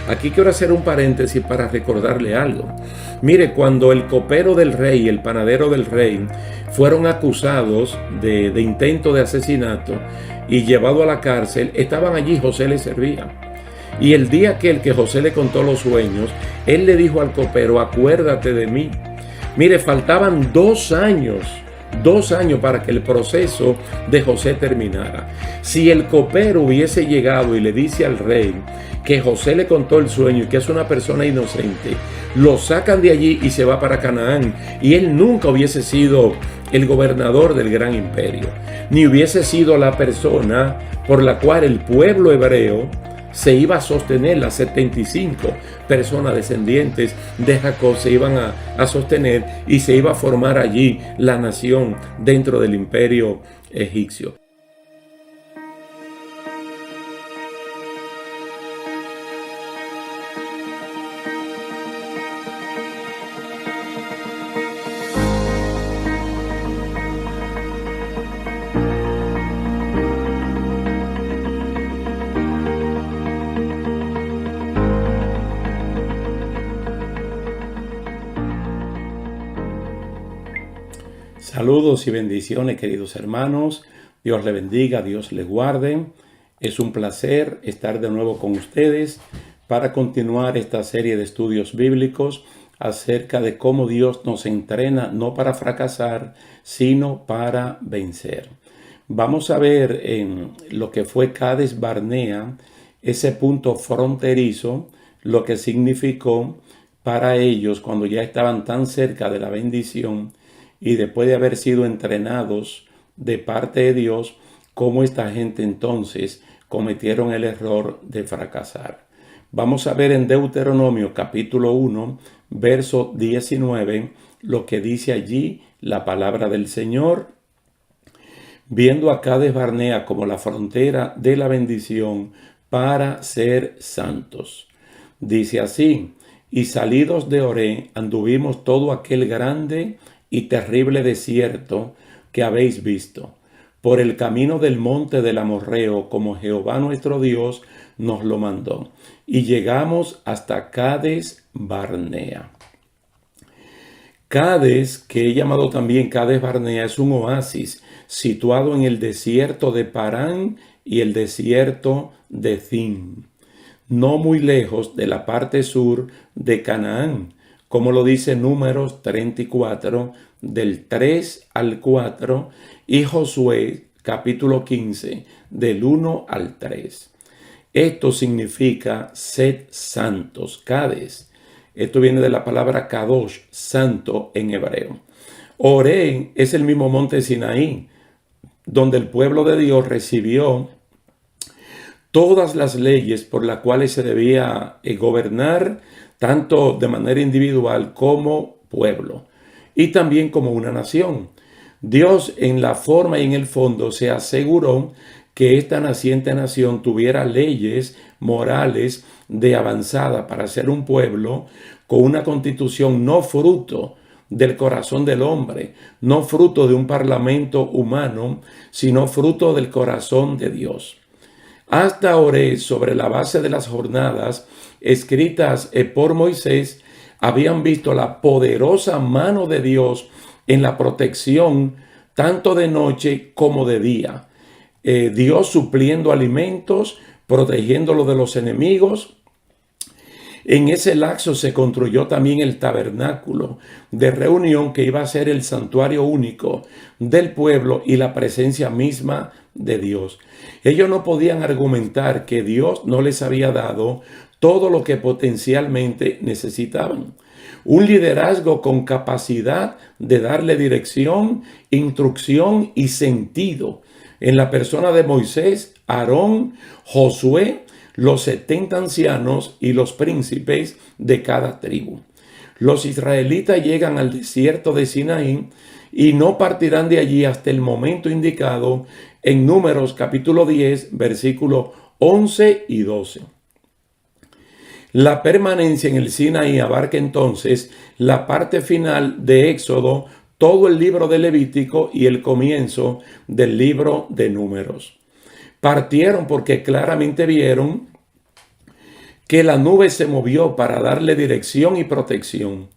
Aquí quiero hacer un paréntesis para recordarle algo. Mire, cuando el copero del rey, el panadero del rey, fueron acusados de intento de asesinato y llevados a la cárcel, estaban allí, José les servía. Y el día que José le contó los sueños, él le dijo al copero: acuérdate de mí. Mire, faltaban 2 años para que el proceso de José terminara. Si el copero hubiese llegado y le dice al rey que José le contó el sueño y que es una persona inocente, lo sacan de allí y se va para Canaán, y él nunca hubiese sido el gobernador del gran imperio, ni hubiese sido la persona por la cual el pueblo hebreo se iba a sostener. Las 75 personas descendientes de Jacob se iban a sostener y se iba a formar allí la nación dentro del imperio egipcio. Saludos y bendiciones, queridos hermanos. Dios les bendiga, Dios les guarde. Es un placer estar de nuevo con ustedes para continuar esta serie de estudios bíblicos acerca de cómo Dios nos entrena no para fracasar, sino para vencer. Vamos a ver en lo que fue Cades Barnea, ese punto fronterizo, lo que significó para ellos cuando ya estaban tan cerca de la bendición y después de haber sido entrenados de parte de Dios, cómo esta gente entonces cometieron el error de fracasar. Vamos a ver en Deuteronomio capítulo 1, verso 19, lo que dice allí la palabra del Señor. Viendo a Cades Barnea como la frontera de la bendición para ser santos. Dice así: y salidos de Oré anduvimos todo aquel grande y terrible desierto que habéis visto, por el camino del monte del Amorreo, como Jehová nuestro Dios nos lo mandó, y llegamos hasta Cades Barnea. Cades, que he llamado también Cades Barnea, es un oasis situado en el desierto de Parán y el desierto de Zin, no muy lejos de la parte sur de Canaán, como lo dice Números 34, del 3 al 4, y Josué, capítulo 15, del 1 al 3. Esto significa sed santos, Cades. Esto viene de la palabra Kadosh, santo en hebreo. Oré es el mismo monte Sinaí, donde el pueblo de Dios recibió todas las leyes por las cuales se debía gobernar, tanto de manera individual como pueblo, y también como una nación. Dios, en la forma y en el fondo, se aseguró que esta naciente nación tuviera leyes morales de avanzada para ser un pueblo con una constitución no fruto del corazón del hombre, no fruto de un parlamento humano, sino fruto del corazón de Dios. Hasta Oré, sobre la base de las jornadas escritas por Moisés, habían visto la poderosa mano de Dios en la protección tanto de noche como de día. Dios supliendo alimentos, protegiéndolo de los enemigos. En ese lapso se construyó también el tabernáculo de reunión, que iba a ser el santuario único del pueblo y la presencia misma de Dios. Ellos no podían argumentar que Dios no les había dado todo lo que potencialmente necesitaban. Un liderazgo con capacidad de darle dirección, instrucción y sentido en la persona de Moisés, Aarón, Josué, los 70 ancianos y los príncipes de cada tribu. Los israelitas llegan al desierto de Sinaí y no partirán de allí hasta el momento indicado en Números capítulo 10, versículos 11 y 12. La permanencia en el Sinaí abarca entonces la parte final de Éxodo, todo el libro de Levítico y el comienzo del libro de Números. Partieron porque claramente vieron que la nube se movió para darle dirección y protección.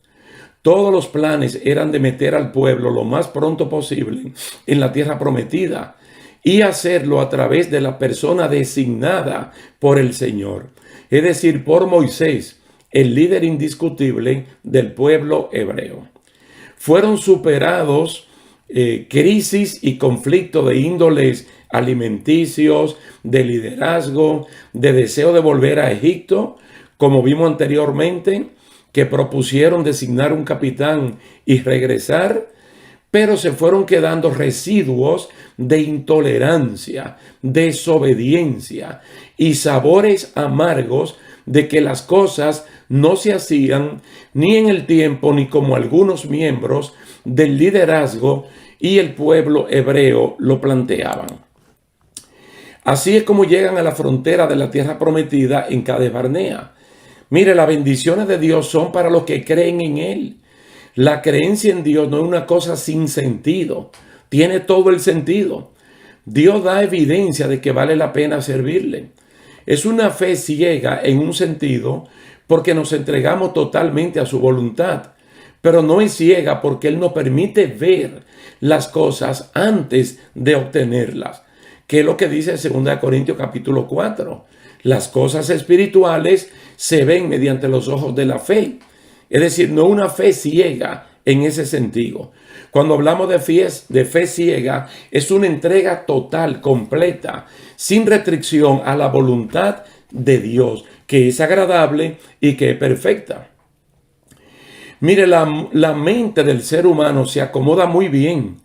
Todos los planes eran de meter al pueblo lo más pronto posible en la tierra prometida y hacerlo a través de la persona designada por el Señor, es decir, por Moisés, el líder indiscutible del pueblo hebreo. Fueron superados crisis y conflictos de índoles alimenticios, de liderazgo, de deseo de volver a Egipto, como vimos anteriormente, que propusieron designar un capitán y regresar, pero se fueron quedando residuos de intolerancia, desobediencia y sabores amargos de que las cosas no se hacían ni en el tiempo ni como algunos miembros del liderazgo y el pueblo hebreo lo planteaban. Así es como llegan a la frontera de la tierra prometida en Cades Barnea. Mire, las bendiciones de Dios son para los que creen en Él. La creencia en Dios no es una cosa sin sentido, tiene todo el sentido. Dios da evidencia de que vale la pena servirle. Es una fe ciega en un sentido porque nos entregamos totalmente a su voluntad, pero no es ciega porque Él nos permite ver las cosas antes de obtenerlas, que es lo que dice 2 Corintios capítulo 4. Las cosas espirituales se ven mediante los ojos de la fe. Es decir, no una fe ciega en ese sentido. Cuando hablamos de fe ciega, es una entrega total, completa, sin restricción a la voluntad de Dios, que es agradable y que es perfecta. Mire, la mente del ser humano se acomoda muy bien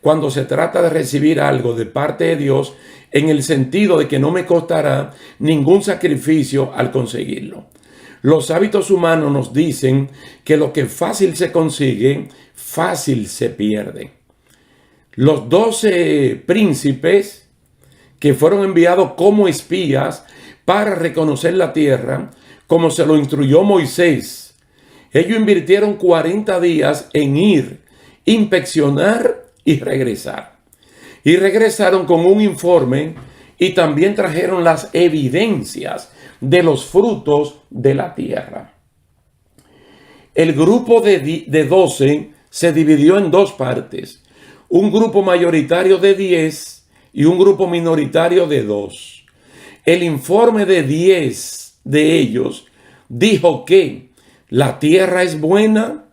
cuando se trata de recibir algo de parte de Dios, en el sentido de que no me costará ningún sacrificio al conseguirlo. Los hábitos humanos nos dicen que lo que fácil se consigue, fácil se pierde. Los 12 príncipes que fueron enviados como espías para reconocer la tierra, como se lo instruyó Moisés, ellos invirtieron 40 días en ir, inspeccionar y regresar. Y regresaron con un informe y también trajeron las evidencias de los frutos de la tierra. El grupo de 12 se dividió en dos partes. Un grupo mayoritario de 10 y un grupo minoritario de 2. El informe de 10 de ellos dijo que la tierra es buena,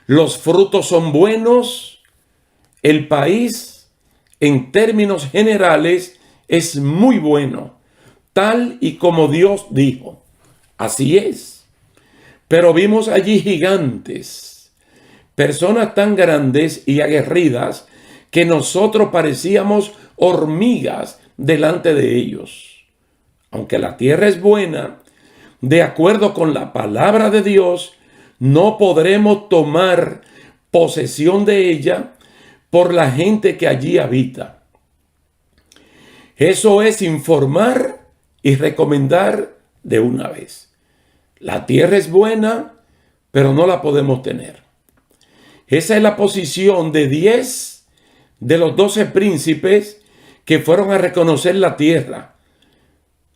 los frutos son buenos, el país en términos generales es muy bueno, tal y como Dios dijo. Así es. Pero vimos allí gigantes, personas tan grandes y aguerridas que nosotros parecíamos hormigas delante de ellos. Aunque la tierra es buena, de acuerdo con la palabra de Dios, no podremos tomar posesión de ella por la gente que allí habita. Eso es informar y recomendar de una vez. La tierra es buena, pero no la podemos tener. Esa es la posición de 10 de los 12 príncipes que fueron a reconocer la tierra.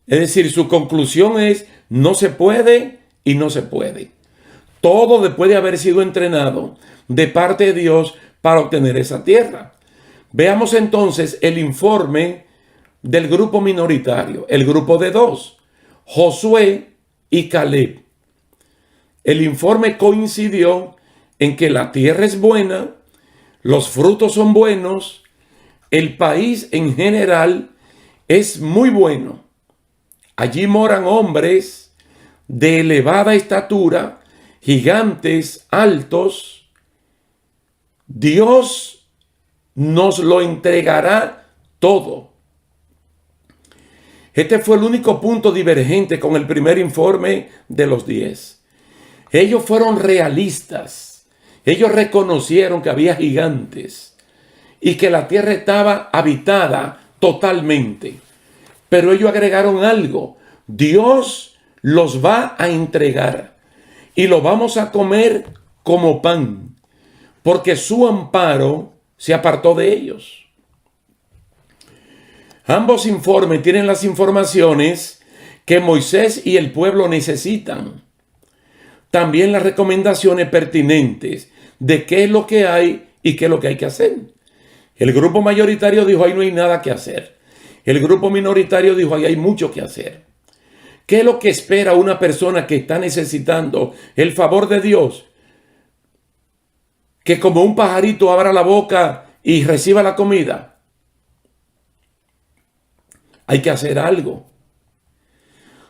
Es decir, su conclusión es: no se puede y no se puede. Todo después de haber sido entrenado de parte de Dios para obtener esa tierra. Veamos entonces el informe del grupo minoritario, el grupo de 2, Josué y Caleb. El informe coincidió en que la tierra es buena, los frutos son buenos, el país en general es muy bueno. Allí moran hombres de elevada estatura, gigantes, altos. Dios nos lo entregará todo. Este fue el único punto divergente con el primer informe de los 10. Ellos fueron realistas. Ellos reconocieron que había gigantes y que la tierra estaba habitada totalmente. Pero ellos agregaron algo: Dios los va a entregar y lo vamos a comer como pan, porque su amparo se apartó de ellos. Ambos informes tienen las informaciones que Moisés y el pueblo necesitan. También las recomendaciones pertinentes de qué es lo que hay y qué es lo que hay que hacer. El grupo mayoritario dijo, ahí no hay nada que hacer. El grupo minoritario dijo, ahí hay mucho que hacer. ¿Qué es lo que espera una persona que está necesitando el favor de Dios? Que como un pajarito abra la boca y reciba la comida. Hay que hacer algo.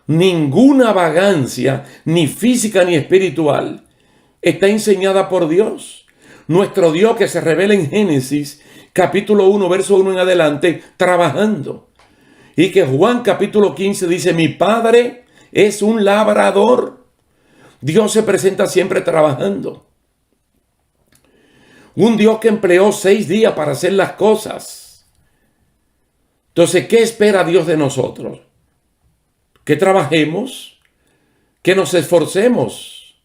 Ninguna vagancia, ni física ni espiritual, está enseñada por Dios. Nuestro Dios, que se revela en Génesis, capítulo 1, verso 1 en adelante, trabajando. Y que Juan capítulo 15 dice, mi Padre es un labrador. Dios se presenta siempre trabajando. Un Dios que empleó 6 días para hacer las cosas. Entonces, ¿qué espera Dios de nosotros? Que trabajemos, que nos esforcemos.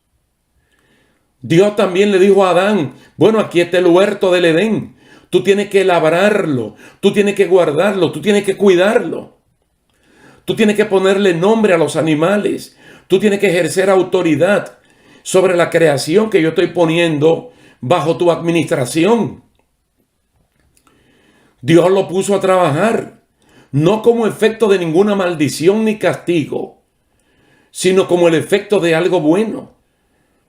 Dios también le dijo a Adán, bueno, aquí está el huerto del Edén. Tú tienes que labrarlo, tú tienes que guardarlo, tú tienes que cuidarlo. Tú tienes que ponerle nombre a los animales. Tú tienes que ejercer autoridad sobre la creación que yo estoy poniendo bajo tu administración. Dios lo puso a trabajar, no como efecto de ninguna maldición ni castigo, sino como el efecto de algo bueno,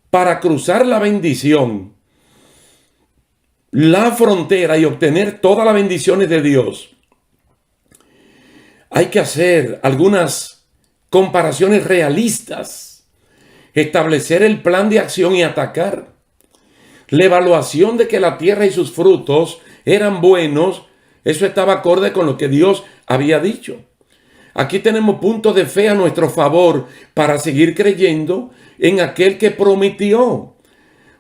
para cruzar la bendición, la frontera y obtener todas las bendiciones de Dios. Hay que hacer algunas comparaciones realistas, establecer el plan de acción y atacar. La evaluación de que la tierra y sus frutos eran buenos, eso estaba acorde con lo que Dios había dicho. Aquí tenemos puntos de fe a nuestro favor para seguir creyendo en aquel que prometió.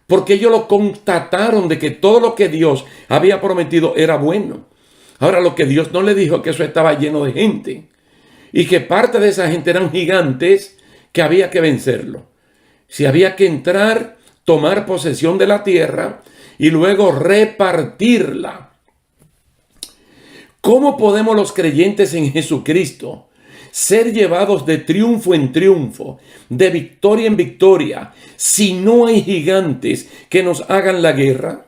Porque ellos lo constataron de que todo lo que Dios había prometido era bueno. Ahora, lo que Dios no le dijo, que eso estaba lleno de gente. Y que parte de esa gente eran gigantes que había que vencerlo. Si había que entrar, tomar posesión de la tierra y luego repartirla. ¿Cómo podemos los creyentes en Jesucristo ser llevados de triunfo en triunfo, de victoria en victoria, si no hay gigantes que nos hagan la guerra?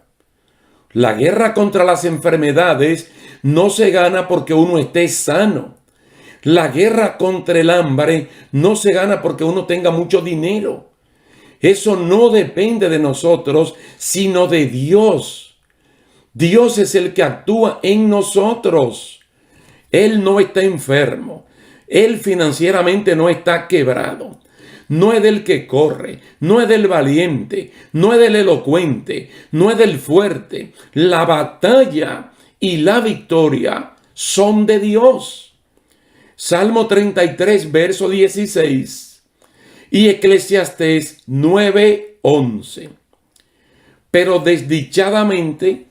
La guerra contra las enfermedades no se gana porque uno esté sano. La guerra contra el hambre no se gana porque uno tenga mucho dinero. Eso no depende de nosotros, sino de Dios. Dios es el que actúa en nosotros. Él no está enfermo. Él financieramente no está quebrado. No es del que corre, no es del valiente, no es del elocuente, no es del fuerte. La batalla y la victoria son de Dios. Salmo 33, verso 16 y Eclesiastés 9:11. Pero desdichadamente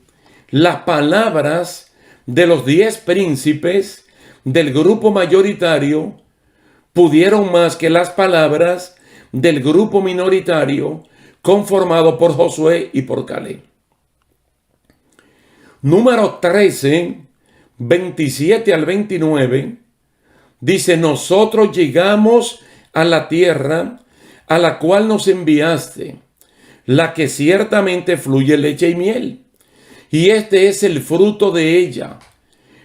las palabras de los 10 príncipes del grupo mayoritario pudieron más que las palabras del grupo minoritario conformado por Josué y por Caleb. Número 13, 27 al 29, dice, nosotros llegamos a la tierra a la cual nos enviaste, la que ciertamente fluye leche y miel, y este es el fruto de ella.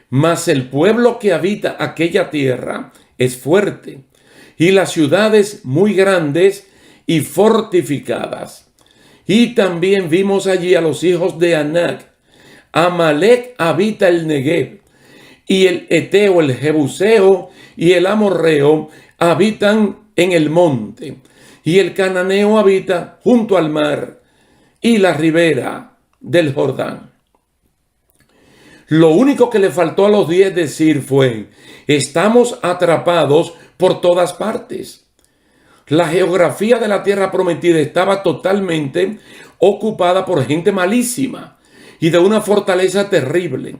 Mas el pueblo que habita aquella tierra es fuerte, y las ciudades muy grandes y fortificadas. Y también vimos allí a los hijos de Anac. Amalek habita el Negev, y el Eteo, el Jebuseo y el Amorreo habitan en el monte, y el Cananeo habita junto al mar y la ribera del Jordán. Lo único que le faltó a los 10 decir fue, estamos atrapados por todas partes. La geografía de la tierra prometida estaba totalmente ocupada por gente malísima y de una fortaleza terrible.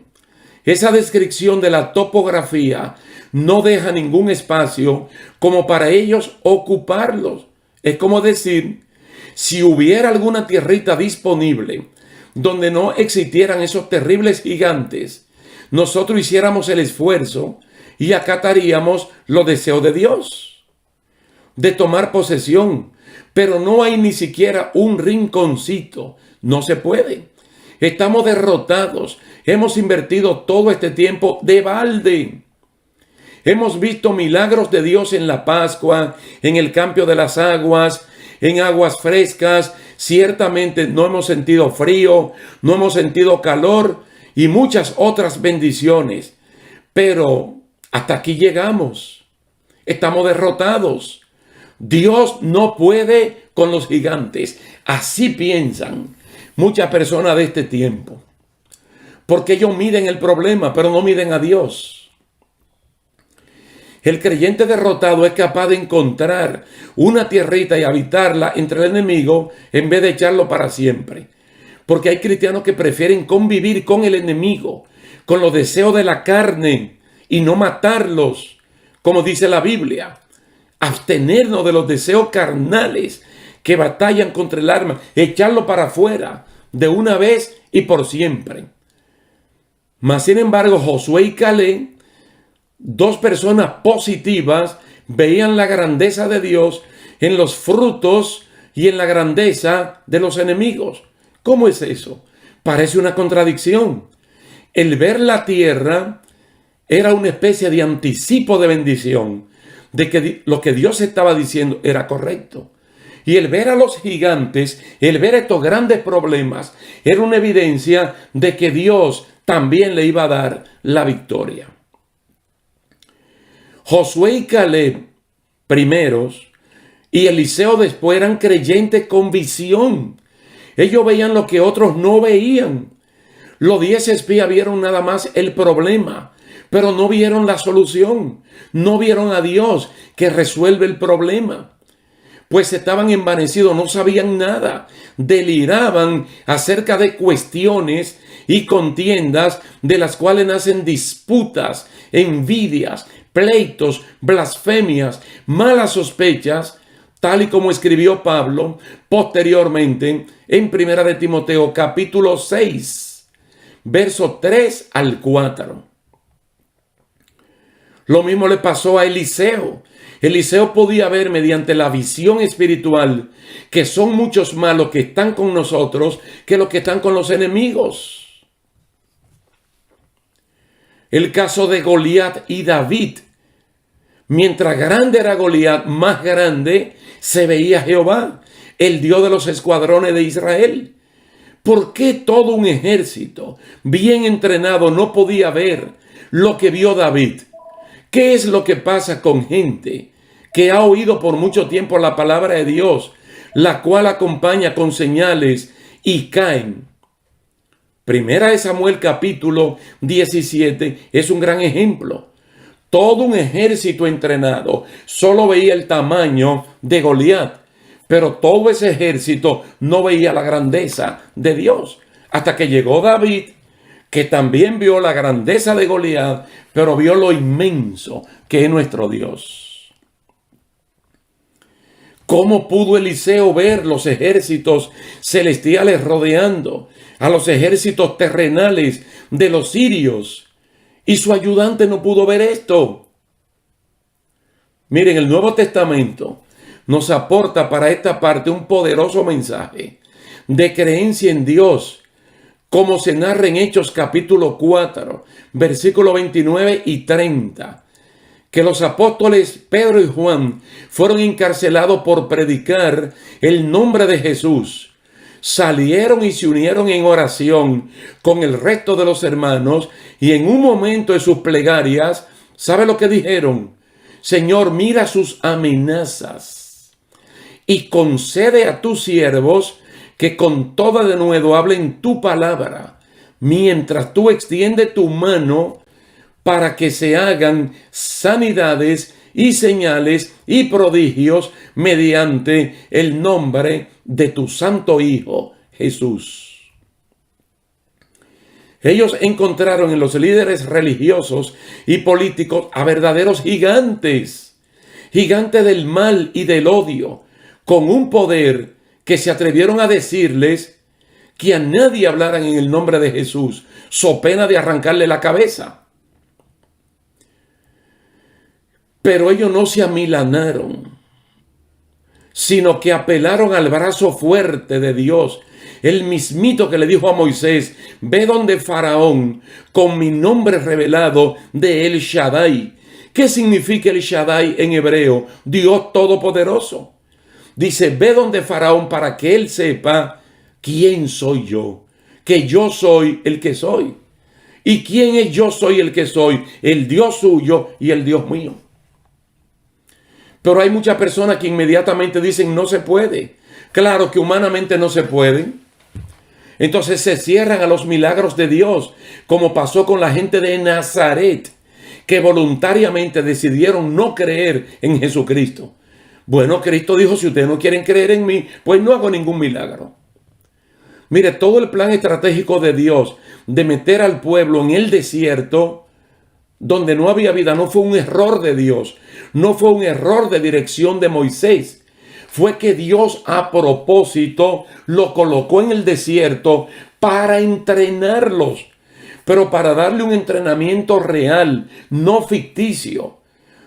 Esa descripción de la topografía no deja ningún espacio como para ellos ocuparlos. Es como decir, si hubiera alguna tierrita disponible donde no existieran esos terribles gigantes, nosotros hiciéramos el esfuerzo y acataríamos los deseos de Dios, de tomar posesión. Pero no hay ni siquiera un rinconcito. No se puede. Estamos derrotados. Hemos invertido todo este tiempo de balde. Hemos visto milagros de Dios en la Pascua, en el cambio de las aguas, en aguas frescas. Ciertamente no hemos sentido frío, no hemos sentido calor y muchas otras bendiciones. Pero hasta aquí llegamos. Estamos derrotados. Dios no puede con los gigantes. Así piensan muchas personas de este tiempo. Porque ellos miden el problema, pero no miden a Dios. El creyente derrotado es capaz de encontrar una tierrita y habitarla entre el enemigo en vez de echarlo para siempre. Porque hay cristianos que prefieren convivir con el enemigo, con los deseos de la carne y no matarlos, como dice la Biblia. Abstenernos de los deseos carnales que batallan contra el alma, echarlo para afuera de una vez y por siempre. Mas, sin embargo, Josué y Caleb, dos personas positivas, veían la grandeza de Dios en los frutos y en la grandeza de los enemigos. ¿Cómo es eso? Parece una contradicción. El ver la tierra era una especie de anticipo de bendición, de que lo que Dios estaba diciendo era correcto. Y el ver a los gigantes, el ver estos grandes problemas, era una evidencia de que Dios también le iba a dar la victoria. Josué y Caleb primeros y Eliseo después eran creyentes con visión. Ellos veían lo que otros no veían. Los 10 espías vieron nada más el problema, pero no vieron la solución. No vieron a Dios que resuelve el problema. Pues estaban envanecidos, no sabían nada. Deliraban acerca de cuestiones y contiendas de las cuales nacen disputas, envidias, pleitos, blasfemias, malas sospechas, tal y como escribió Pablo posteriormente en 1 de Timoteo capítulo 6, versos 3 al 4. Lo mismo le pasó a Eliseo. Eliseo podía ver mediante la visión espiritual que son muchos más los que están con nosotros que los que están con los enemigos. El caso de Goliat y David. Mientras grande era Goliat, más grande se veía Jehová, el Dios de los escuadrones de Israel. ¿Por qué todo un ejército bien entrenado no podía ver lo que vio David? ¿Qué es lo que pasa con gente que ha oído por mucho tiempo la palabra de Dios, la cual acompaña con señales y caen? Primera de Samuel capítulo 17 es un gran ejemplo. Todo un ejército entrenado solo veía el tamaño de Goliat, pero todo ese ejército no veía la grandeza de Dios. Hasta que llegó David, que también vio la grandeza de Goliat, pero vio lo inmenso que es nuestro Dios. ¿Cómo pudo Eliseo ver los ejércitos celestiales rodeando a los ejércitos terrenales de los sirios? Y su ayudante no pudo ver esto. Miren, el Nuevo Testamento nos aporta para esta parte un poderoso mensaje de creencia en Dios, como se narra en Hechos capítulo 4, versículos 29 y 30, que los apóstoles Pedro y Juan fueron encarcelados por predicar el nombre de Jesús. Salieron y se unieron en oración con el resto de los hermanos y en un momento de sus plegarias, ¿sabe lo que dijeron? Señor, mira sus amenazas y concede a tus siervos que con toda denuedo hablen tu palabra, mientras tú extiendes tu mano para que se hagan sanidades y señales y prodigios mediante el nombre de tu santo Hijo, Jesús. Ellos encontraron en los líderes religiosos y políticos a verdaderos gigantes, gigantes del mal y del odio, con un poder que se atrevieron a decirles que a nadie hablaran en el nombre de Jesús, so pena de arrancarle la cabeza. Pero ellos no se amilanaron, sino que apelaron al brazo fuerte de Dios, el mismito que le dijo a Moisés: ve donde Faraón con mi nombre revelado de El Shaddai. ¿Qué significa El Shaddai en hebreo? Dios Todopoderoso. Dice: ve donde Faraón para que él sepa quién soy yo, que yo soy el que soy. ¿Y quién es yo soy el que soy? El Dios suyo y el Dios mío. Pero hay muchas personas que inmediatamente dicen: no se puede. Claro que humanamente no se puede. Entonces se cierran a los milagros de Dios, como pasó con la gente de Nazaret, que voluntariamente decidieron no creer en Jesucristo. Bueno, Cristo dijo: si ustedes no quieren creer en mí, pues no hago ningún milagro. Mire, todo el plan estratégico de Dios de meter al pueblo en el desierto, donde no había vida, no fue un error de Dios, no fue un error de dirección de Moisés. Fue que Dios a propósito lo colocó en el desierto para entrenarlos, pero para darle un entrenamiento real, no ficticio,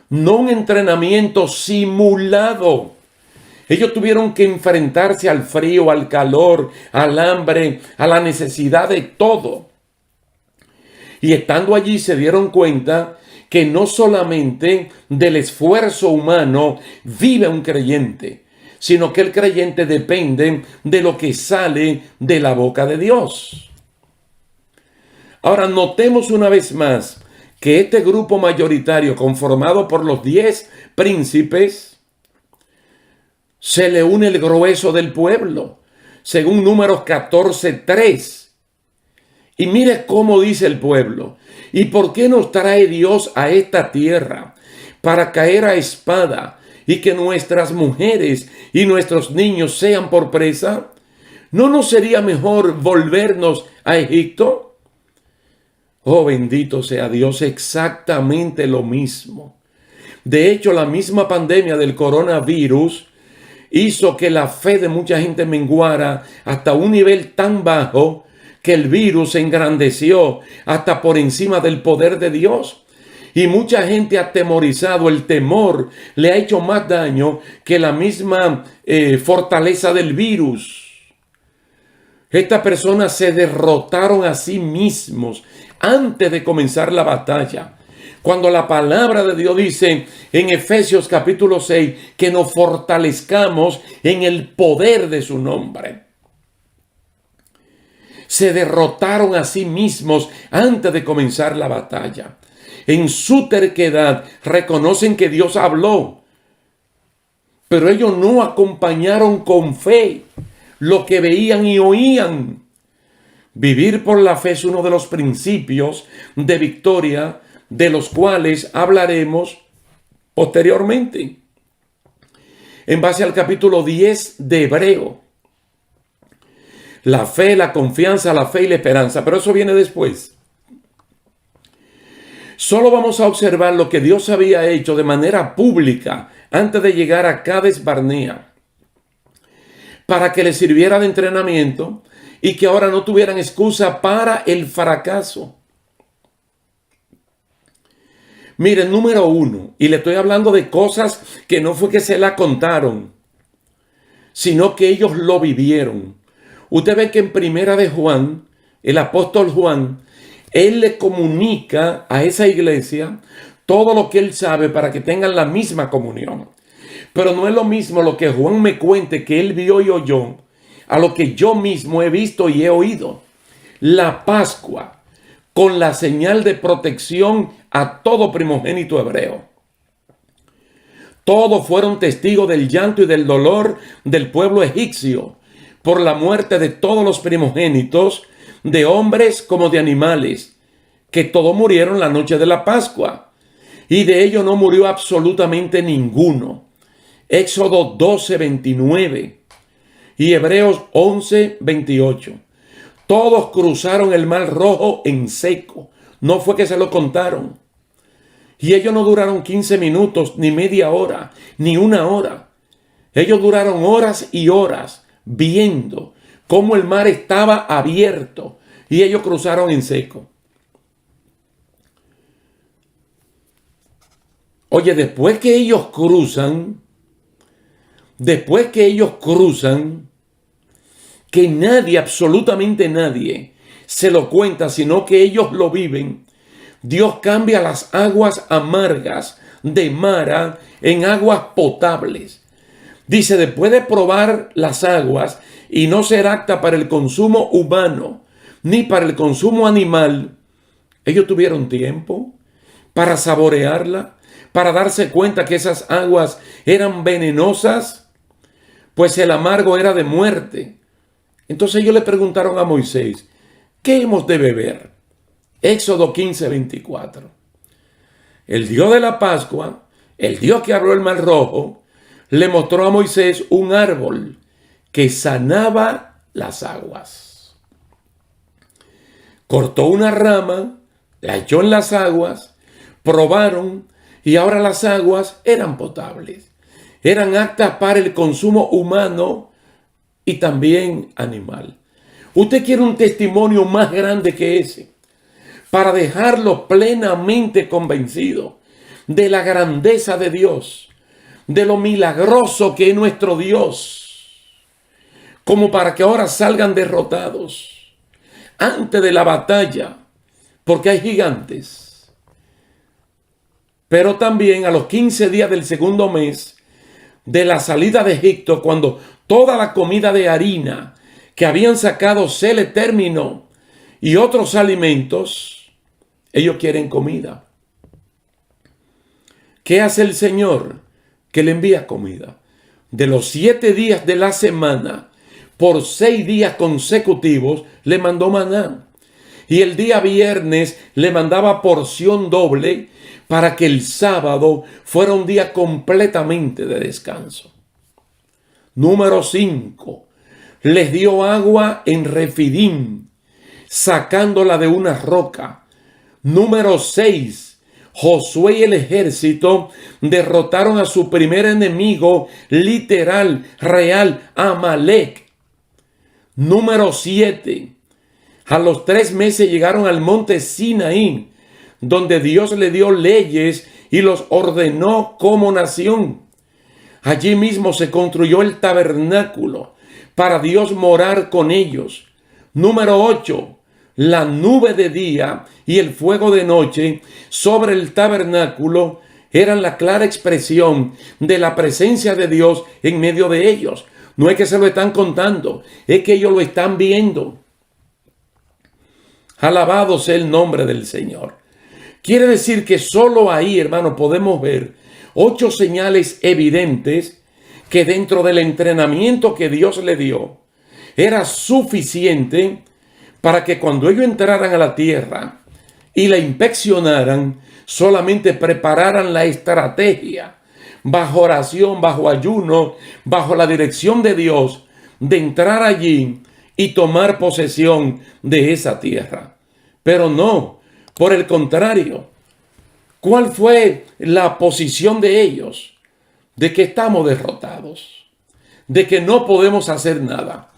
no un entrenamiento simulado. Ellos tuvieron que enfrentarse al frío, al calor, al hambre, a la necesidad de todo. Y estando allí se dieron cuenta que no solamente del esfuerzo humano vive un creyente, sino que el creyente depende de lo que sale de la boca de Dios. Ahora notemos una vez más que este grupo mayoritario, conformado por los 10 príncipes, se le une el grueso del pueblo, según Números 14:3. Y mire cómo dice el pueblo: ¿y por qué nos trae Dios a esta tierra para caer a espada y que nuestras mujeres y nuestros niños sean por presa? ¿No nos sería mejor volvernos a Egipto? Oh, bendito sea Dios, exactamente lo mismo. De hecho, la misma pandemia del coronavirus hizo que la fe de mucha gente menguara hasta un nivel tan bajo que el virus se engrandeció hasta por encima del poder de Dios. Y mucha gente atemorizado, el temor le ha hecho más daño que la misma fortaleza del virus. Estas personas se derrotaron a sí mismos antes de comenzar la batalla. Cuando la palabra de Dios dice en Efesios capítulo 6 que nos fortalezcamos en el poder de su nombre. Se derrotaron a sí mismos antes de comenzar la batalla. En su terquedad reconocen que Dios habló, pero ellos no acompañaron con fe lo que veían y oían. Vivir por la fe es uno de los principios de victoria de los cuales hablaremos posteriormente. En base al capítulo 10 de Hebreo. La fe, la confianza, la fe y la esperanza. Pero eso viene después. Solo vamos a observar lo que Dios había hecho de manera pública antes de llegar a Cades Barnea, para que les sirviera de entrenamiento y que ahora no tuvieran excusa para el fracaso. Miren, número 1, y le estoy hablando de cosas que no fue que se la contaron, sino que ellos lo vivieron. Usted ve que en Primera de Juan, el apóstol Juan, él le comunica a esa iglesia todo lo que él sabe para que tengan la misma comunión. Pero no es lo mismo lo que Juan me cuente que él vio y oyó a lo que yo mismo he visto y he oído. La Pascua, con la señal de protección a todo primogénito hebreo. Todos fueron testigos del llanto y del dolor del pueblo egipcio por la muerte de todos los primogénitos, de hombres como de animales, que todos murieron la noche de la Pascua. Y de ello no murió absolutamente ninguno. Éxodo 12:29 y Hebreos 11:28. Todos cruzaron el mar Rojo en seco. No fue que se lo contaron. Y ellos no duraron 15 minutos, ni media hora, ni una hora. Ellos duraron horas y horas viendo cómo el mar estaba abierto y ellos cruzaron en seco. Oye, después que ellos cruzan, que nadie, absolutamente nadie, se lo cuenta, sino que ellos lo viven, Dios cambia las aguas amargas de Mara en aguas potables. Dice, después de probar las aguas y no ser apta para el consumo humano, ni para el consumo animal, ellos tuvieron tiempo para saborearla, para darse cuenta que esas aguas eran venenosas, pues el amargo era de muerte. Entonces ellos le preguntaron a Moisés, ¿qué hemos de beber? Éxodo 15:24. El Dios de la Pascua, el Dios que abrió el Mar Rojo, le mostró a Moisés un árbol que sanaba las aguas. Cortó una rama, la echó en las aguas, probaron y ahora las aguas eran potables. Eran aptas para el consumo humano y también animal. ¿Usted quiere un testimonio más grande que ese? Para dejarlo plenamente convencido de la grandeza de Dios, de lo milagroso que es nuestro Dios, como para que ahora salgan derrotados antes de la batalla, porque hay gigantes. Pero también a los 15 días del segundo mes de la salida de Egipto, cuando toda la comida de harina que habían sacado se le terminó y otros alimentos, ellos quieren comida. ¿Qué hace el Señor? Que le envía comida. De los 7 días de la semana, por 6 días consecutivos, le mandó maná. Y el día viernes le mandaba porción doble para que el sábado fuera un día completamente de descanso. Número 5. Les dio agua en Refidim, sacándola de una roca. Número 6. Josué y el ejército derrotaron a su primer enemigo literal, real, Amalek. Número 7. A los 3 meses llegaron al monte Sinaí, donde Dios le dio leyes y los ordenó como nación. Allí mismo se construyó el tabernáculo para Dios morar con ellos. Número 8. La nube de día y el fuego de noche sobre el tabernáculo eran la clara expresión de la presencia de Dios en medio de ellos. No es que se lo están contando, es que ellos lo están viendo. Alabado sea el nombre del Señor. Quiere decir que solo ahí, hermano, podemos ver 8 señales evidentes que dentro del entrenamiento que Dios le dio era suficiente para que cuando ellos entraran a la tierra y la inspeccionaran, solamente prepararan la estrategia bajo oración, bajo ayuno, bajo la dirección de Dios, de entrar allí y tomar posesión de esa tierra. Pero no, por el contrario, ¿cuál fue la posición de ellos? De que estamos derrotados, de que no podemos hacer nada.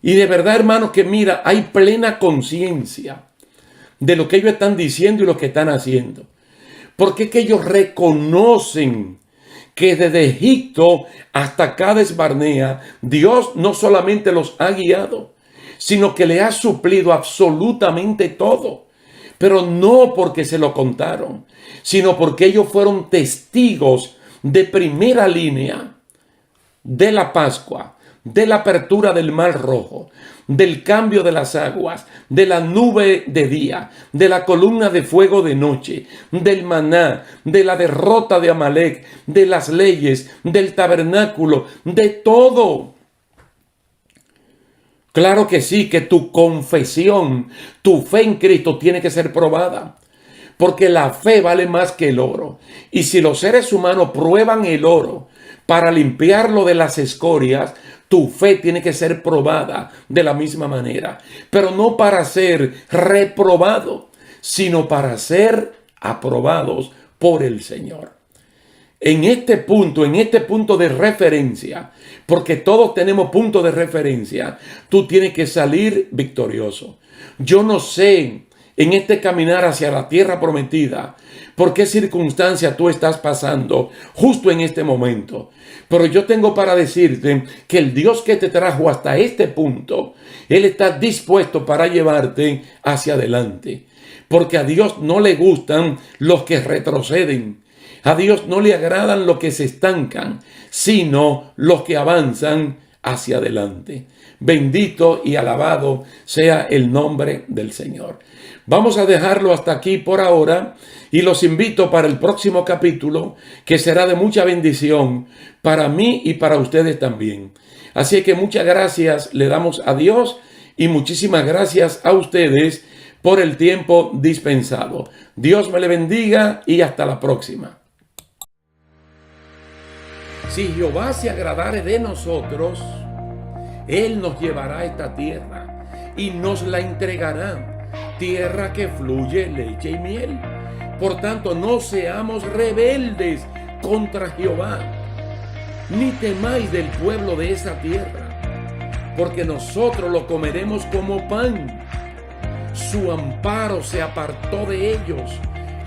Y de verdad, hermanos, que mira, hay plena conciencia de lo que ellos están diciendo y lo que están haciendo. Porque es que ellos reconocen que desde Egipto hasta Cades Barnea, Dios no solamente los ha guiado, sino que le ha suplido absolutamente todo. Pero no porque se lo contaron, sino porque ellos fueron testigos de primera línea de la Pascua, de la apertura del Mar Rojo, del cambio de las aguas, de la nube de día, de la columna de fuego de noche, del maná, de la derrota de Amalek, de las leyes, del tabernáculo, de todo. Claro que sí, que tu confesión, tu fe en Cristo tiene que ser probada. Porque la fe vale más que el oro. Y si los seres humanos prueban el oro para limpiarlo de las escorias, tu fe tiene que ser probada de la misma manera. Pero no para ser reprobado, sino para ser aprobados por el Señor. En este punto de referencia, porque todos tenemos punto de referencia, tú tienes que salir victorioso. Yo no sé en este caminar hacia la tierra prometida por qué circunstancia tú estás pasando justo en este momento. Pero yo tengo para decirte que el Dios que te trajo hasta este punto, Él está dispuesto para llevarte hacia adelante. Porque a Dios no le gustan los que retroceden. A Dios no le agradan los que se estancan, sino los que avanzan hacia adelante. Bendito y alabado sea el nombre del Señor. Vamos a dejarlo hasta aquí por ahora y los invito para el próximo capítulo, que será de mucha bendición para mí y para ustedes también. Así que muchas gracias le damos a Dios y muchísimas gracias a ustedes por el tiempo dispensado. Dios me le bendiga y hasta la próxima. Si Jehová se agradare de nosotros, Él nos llevará a esta tierra y nos la entregará, tierra que fluye leche y miel. Por tanto, no seamos rebeldes contra Jehová, ni temáis del pueblo de esa tierra, porque nosotros lo comeremos como pan. Su amparo se apartó de ellos,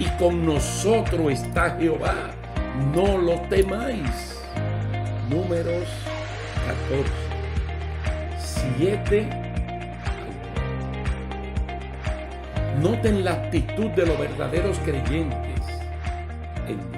y con nosotros está Jehová, no lo temáis. Números 14, 7. Noten la actitud de los verdaderos creyentes en Dios.